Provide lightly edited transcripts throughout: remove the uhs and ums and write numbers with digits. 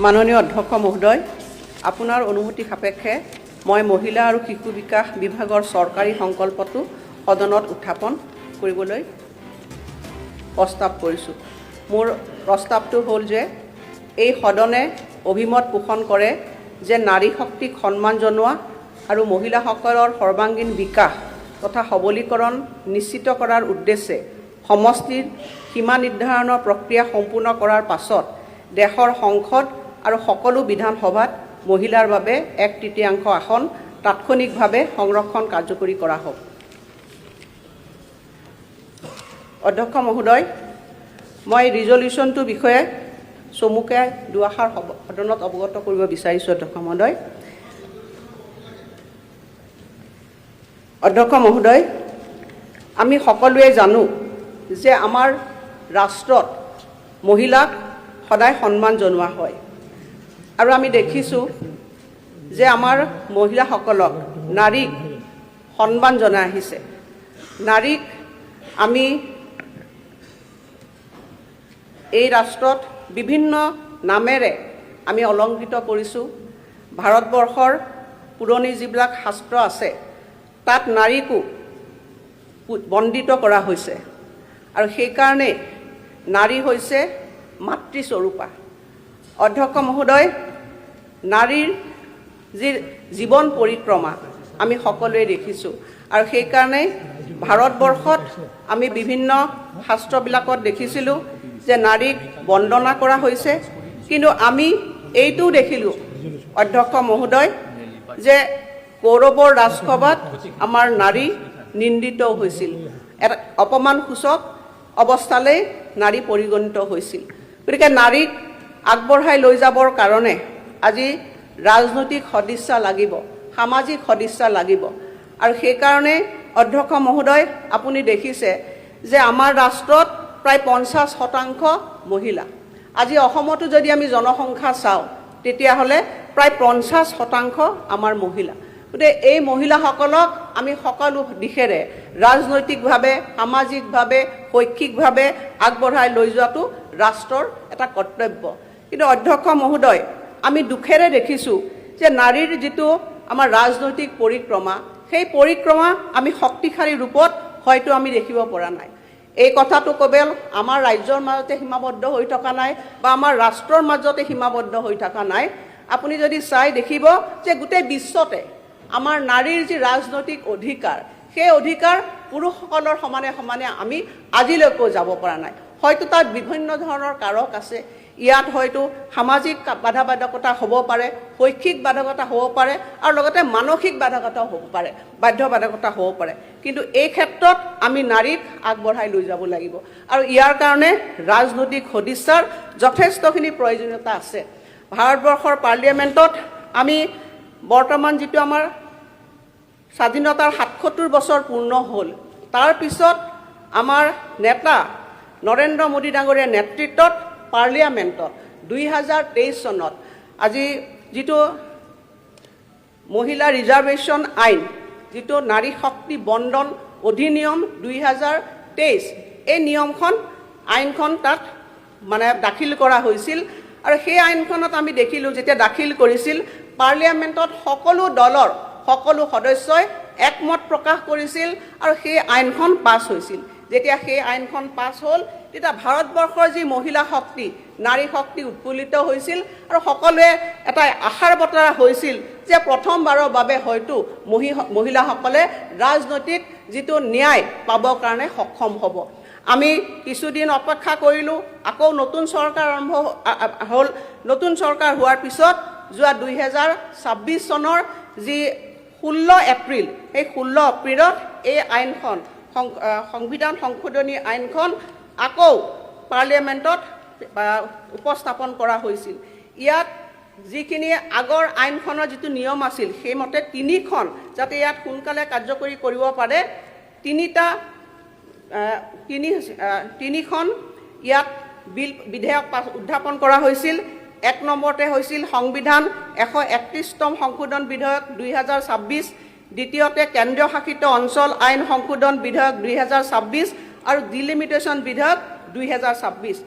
মাননীয় অধ্যক্ষ মহোদয়, আপোনাৰ অনুমতি সাপেক্ষে মই মহিলা আৰু শিশু বিকাশ বিভাগৰ চৰকাৰী সংকল্পটো সদনত উত্থাপন কৰিবলৈ প্ৰস্তাৱ কৰিছোঁ। মোৰ প্ৰস্তাৱটো হ'ল যে এই সদনে অভিমত পোষণ কৰে যে নাৰী শক্তিক সন্মান জনোৱা আৰু মহিলাসকলৰ সৰ্বাংগীন বিকাশ তথা সবলীকৰণ নিশ্চিত কৰাৰ উদ্দেশ্যে সমষ্টিৰ সীমা নিৰ্ধাৰণৰ প্ৰক্ৰিয়া সম্পূৰ্ণ কৰাৰ পাছত দেশৰ সংসদ আৰু সকলো বিধানসভাত মহিলাৰ বাবে 1/3 আসন তাৎক্ষণিকভাৱে সংৰক্ষণ কাৰ্যকৰী কৰা হওক। অধ্যক্ষ মহোদয়, মই ৰিজলিউশ্যনটোৰ বিষয়ে চমুকে দুআষাৰ সদনত অৱগত কৰিব বিচাৰিছোঁ। অধ্যক্ষ মহোদয়, আমি সকলোৱে জানো যে আমাৰ ৰাষ্ট্ৰত মহিলাক সদায় সন্মান জনোৱা হয় আৰু আমি দেখিছোঁ যে আমাৰ মহিলাসকলক নাৰীক সন্মান জনাই আহিছে। নাৰীক আমি এই ৰাষ্ট্ৰত বিভিন্ন নামেৰে আমি অলংকৃত কৰিছোঁ। ভাৰতবৰ্ষৰ পুৰণি যিবিলাক শাস্ত্ৰ আছে তাত নাৰীকো বন্দিত কৰা হৈছে আৰু সেইকাৰণে নাৰী হৈছে মাতৃস্বৰূপা। অধ্যক্ষ মহোদয়, নাৰীৰ যি জীৱন পৰিক্ৰমা আমি সকলোৱে দেখিছোঁ আৰু সেইকাৰণে ভাৰতবৰ্ষত আমি বিভিন্ন শাস্ত্ৰবিলাকত দেখিছিলোঁ যে নাৰীক বন্দনা কৰা হৈছে, কিন্তু আমি এইটোও দেখিলোঁ অধ্যক্ষ মহোদয় যে কৌৰৱৰ ৰাজসভাত আমাৰ নাৰী নিন্দিত হৈছিল, এটা অপমানসূচক অৱস্থালৈ নাৰী পৰিগণিত হৈছিল। গতিকে নাৰীক আগবঢ়াই লৈ যাবৰ কাৰণে আজি ৰাজনৈতিক সদিচ্ছা লাগিব, সামাজিক সদিচ্ছা লাগিব আৰু সেইকাৰণে অধ্যক্ষ মহোদয় আপুনি দেখিছে যে আমাৰ ৰাষ্ট্ৰত প্ৰায় 50% মহিলা। আজি অসমতো যদি আমি জনসংখ্যা চাওঁ তেতিয়াহ'লে প্ৰায় 50% আমাৰ মহিলা। গতিকে এই মহিলাসকলক আমি সকলো দিশেৰে ৰাজনৈতিকভাৱে, সামাজিকভাৱে, শৈক্ষিকভাৱে আগবঢ়াই লৈ যোৱাটো ৰাষ্ট্ৰৰ এটা কৰ্তব্য। কিন্তু অধ্যক্ষ মহোদয়, আমি দুখেৰে দেখিছোঁ যে নাৰীৰ যিটো আমাৰ ৰাজনৈতিক পৰিক্ৰমা, সেই পৰিক্ৰমা আমি শক্তিশালী ৰূপত হয়তো আমি দেখিব পৰা নাই। এই কথাটো কেৱল আমাৰ ৰাজ্যৰ মাজতে সীমাবদ্ধ হৈ থকা নাই বা আমাৰ ৰাষ্ট্ৰৰ মাজতে সীমাবদ্ধ হৈ থকা নাই। আপুনি যদি চাই দেখিব যে গোটেই বিশ্বতে আমাৰ নাৰীৰ যি ৰাজনৈতিক অধিকাৰ, সেই অধিকাৰ পুৰুষসকলৰ সমানে সমানে আমি আজিলৈকেও যাব পৰা নাই। হয়তো তাত বিভিন্ন ধৰণৰ কাৰক আছে। ইয়াত হয়তো সামাজিক বাধাবাধকতা হ'ব পাৰে, শৈক্ষিক বাধকতা হ'ব পাৰে আৰু লগতে মানসিক বাধকতাও হ'ব পাৰে, বাধ্যবাধকতা হ'ব পাৰে। কিন্তু এই ক্ষেত্ৰত আমি নাৰীক আগবঢ়াই লৈ যাব লাগিব আৰু ইয়াৰ কাৰণে ৰাজনৈতিক সদিচ্ছাৰ যথেষ্টখিনি প্ৰয়োজনীয়তা আছে। ভাৰতবৰ্ষৰ পাৰ্লিয়ামেণ্টত আমি বৰ্তমান যিটো আমাৰ স্বাধীনতাৰ 77 বছৰ পূৰ্ণ হ'ল, তাৰপিছত আমাৰ নেতা নৰেন্দ্ৰ মোদী ডাঙৰীয়াৰ নেতৃত্বত পাৰ্লিয়ামেণ্টত 2023 চনত আজি যিটো মহিলা ৰিজাৰ্ভেশ্যন আইন, যিটো নাৰী শক্তি বন্দন অধিনিয়ম 2023, এই আইনখন তাত মানে দাখিল কৰা হৈছিল আৰু সেই আইনখনত আমি দেখিলোঁ যেতিয়া দাখিল কৰিছিল পাৰ্লিয়ামেণ্টত সকলো দলৰ সকলো সদস্যই একমত প্ৰকাশ কৰিছিল আৰু সেই আইনখন পাছ হৈছিল। যেতিয়া সেই আইনখন পাছ হ'ল তেতিয়া ভাৰতবৰ্ষৰ যি মহিলা শক্তি, নাৰী শক্তি উৎফুল্লিত হৈছিল আৰু সকলোৱে এটা আশাৰ বতৰা হৈছিল যে প্ৰথমবাৰৰ বাবে হয়তো মহিলাসকলে ৰাজনৈতিক যিটো ন্যায় পাবৰ কাৰণে সক্ষম হ'ব। আমি কিছুদিন অপেক্ষা কৰিলোঁ, আকৌ নতুন চৰকাৰ আৰম্ভ হ'ল। নতুন চৰকাৰ হোৱাৰ পিছত যোৱা 2026 চনৰ যি 16 এপ্ৰিল, সেই 16 এপ্ৰিলত এই আইনখন, সংবিধান সংশোধনী আইনখন আকৌ পাৰ্লিয়ামেণ্টত উপস্থাপন কৰা হৈছিল। ইয়াত যিখিনি আগৰ আইনখনৰ যিটো নিয়ম আছিল সেইমতে 3খন, যাতে ইয়াত সোনকালে কাৰ্যকৰী কৰিব পাৰে, 3খন ইয়াত বিধেয়ক উত্থাপন কৰা হৈছিল। 1 নম্বৰতে হৈছিল সংবিধান 131তম সংশোধন বিধেয়ক 2026, দ্বিতীয়তে কেন্দ্ৰীয় শাসিত অঞ্চল আইন সংশোধন বিধেয়ক 2026 আৰু ডিলিমিটেশ্যন বিধেয়ক 2026।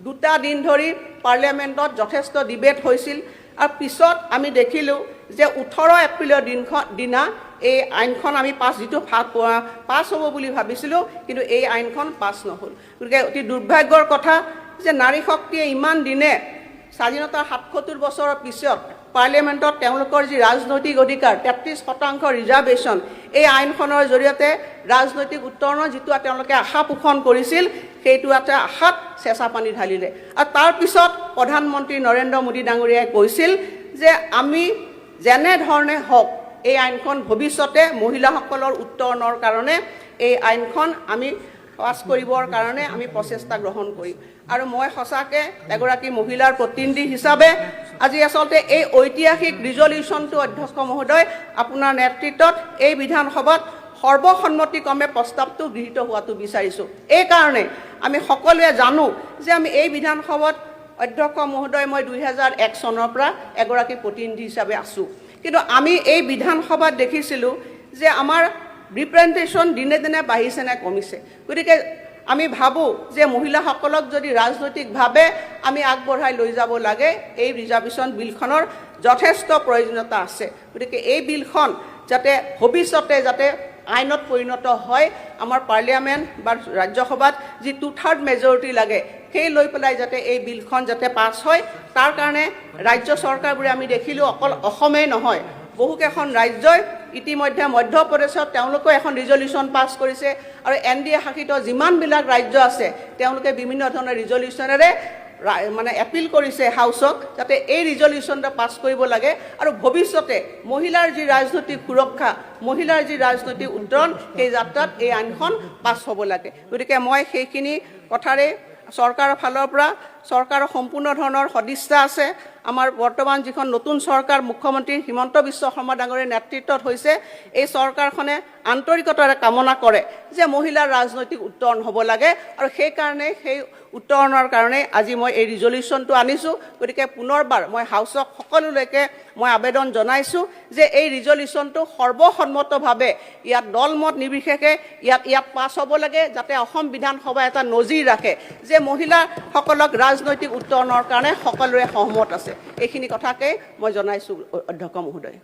দুটা দিন ধৰি পাৰ্লিয়ামেণ্টত যথেষ্ট ডিবেট হৈছিল আৰু পিছত আমি দেখিলোঁ যে 18 এপ্ৰিলৰ দিনা এই আইনখন আমি যিটো পাছ হ'ব বুলি ভাবিছিলোঁ, কিন্তু এই আইনখন পাছ নহ'ল। গতিকে অতি দুৰ্ভাগ্যৰ কথা যে নাৰী শক্তিয়ে ইমান দিনে স্বাধীনতাৰ 77 বছৰৰ পিছত পাৰ্লিয়ামেণ্টত তেওঁলোকৰ যি ৰাজনৈতিক অধিকাৰ 33% ৰিজাৰ্ভেশ্যন, এই আইনখনৰ জৰিয়তে ৰাজনৈতিক উত্তৰণৰ যিটো তেওঁলোকে আশা পোষণ কৰিছিল, সেইটো এটা আশাত চেঁচা পানী ঢালিলে। আৰু তাৰপিছত প্ৰধানমন্ত্ৰী নৰেন্দ্ৰ মোদী ডাঙৰীয়াই কৈছিল যে আমি যেনেধৰণে হওক এই আইনখন ভৱিষ্যতে মহিলাসকলৰ উত্তৰণৰ কাৰণে এই আইনখন আমি পাছ কৰিবৰ কাৰণে আমি প্ৰচেষ্টা গ্ৰহণ কৰিম। আৰু মই সঁচাকৈ এগৰাকী মহিলাৰ প্ৰতিনিধি হিচাপে আজি আচলতে এই ঐতিহাসিক ৰিজলিউশ্যনটো অধ্যক্ষ মহোদয় আপোনাৰ নেতৃত্বত এই বিধানসভাত সৰ্বসন্মতিক্ৰমে প্ৰস্তাৱটো গৃহীত হোৱাটো বিচাৰিছোঁ। এইকাৰণে আমি সকলোৱে জানো যে আমি এই বিধানসভাত অধ্যক্ষ মহোদয় মই 2001 চনৰ পৰা এগৰাকী প্ৰতিনিধি হিচাপে আছোঁ, কিন্তু আমি এই বিধানসভাত দেখিছিলোঁ যে আমাৰ ৰিপ্ৰেজেণ্টেশ্যন দিনে দিনে বাঢ়িছে নে কমিছে। গতিকে আমি ভাবোঁ যে মহিলাসকলক যদি ৰাজনৈতিকভাৱে আমি আগবঢ়াই লৈ যাব লাগে, এই ৰিজাৰ্ভেশ্যন বিলখনৰ যথেষ্ট প্ৰয়োজনীয়তা আছে। গতিকে এই বিলখন যাতে ভৱিষ্যতে যাতে আইনত পৰিণত হয়, আমাৰ পাৰ্লিয়ামেণ্ট বা ৰাজ্যসভাত যি 2/3 মেজৰিটি লাগে সেই লৈ পেলাই যাতে এই বিলখন যাতে পাছ হয়, তাৰ কাৰণে ৰাজ্য চৰকাৰবোৰে আমি দেখিলোঁ অকল অসমেই নহয়, বহুকেইখন ৰাজ্যই ইতিমধ্যে মধ্যপ্ৰদেশত তেওঁলোকেও এখন ৰিজলিউশ্যন পাছ কৰিছে আৰু NDA শাসিত যিমানবিলাক ৰাজ্য আছে তেওঁলোকে বিভিন্ন ধৰণৰ ৰিজলিউশ্যনেৰে মানে এপিল কৰিছে হাউচক যাতে এই ৰিজলিউশ্যনটো পাছ কৰিব লাগে আৰু ভৱিষ্যতে মহিলাৰ যি ৰাজনৈতিক সুৰক্ষা, মহিলাৰ যি ৰাজনৈতিক উত্তৰণ, সেই যাত্ৰাত এই আইনখন পাছ হ'ব লাগে। গতিকে মই সেইখিনি কথাৰে চৰকাৰৰ ফালৰ পৰা চৰকাৰৰ সম্পূৰ্ণ ধৰণৰ সদিচ্ছা আছে। আমাৰ বৰ্তমান যিখন নতুন চৰকাৰ মুখ্যমন্ত্ৰী হিমন্ত বিশ্ব শৰ্মা ডাঙৰীয়াৰ নেতৃত্বত হৈছে, এই চৰকাৰখনে আন্তৰিকতাৰে কামনা কৰে যে মহিলাৰ ৰাজনৈতিক উত্তৰণ হ'ব লাগে আৰু সেইকাৰণে সেই উত্তৰণৰ কাৰণে আজি মই এই ৰিজলিউশ্যনটো আনিছোঁ। গতিকে পুনৰবাৰ মই হাউচক সকলোলৈকে মই আবেদন জনাইছোঁ যে এই ৰিজলিউশ্যনটো সৰ্বসন্মতভাৱে ইয়াত দলমত নিৰ্বিশেষে ইয়াত পাছ হ'ব লাগে, যাতে অসম বিধানসভাই এটা নজিৰ ৰাখে যে মহিলাসকলক ৰাজনৈতিক উত্তৰণৰ কাৰণে সকলোৰে সহমত আছে। এইখিনি কথাকে মই জনাইছোঁ অধ্যক্ষ মহোদয়।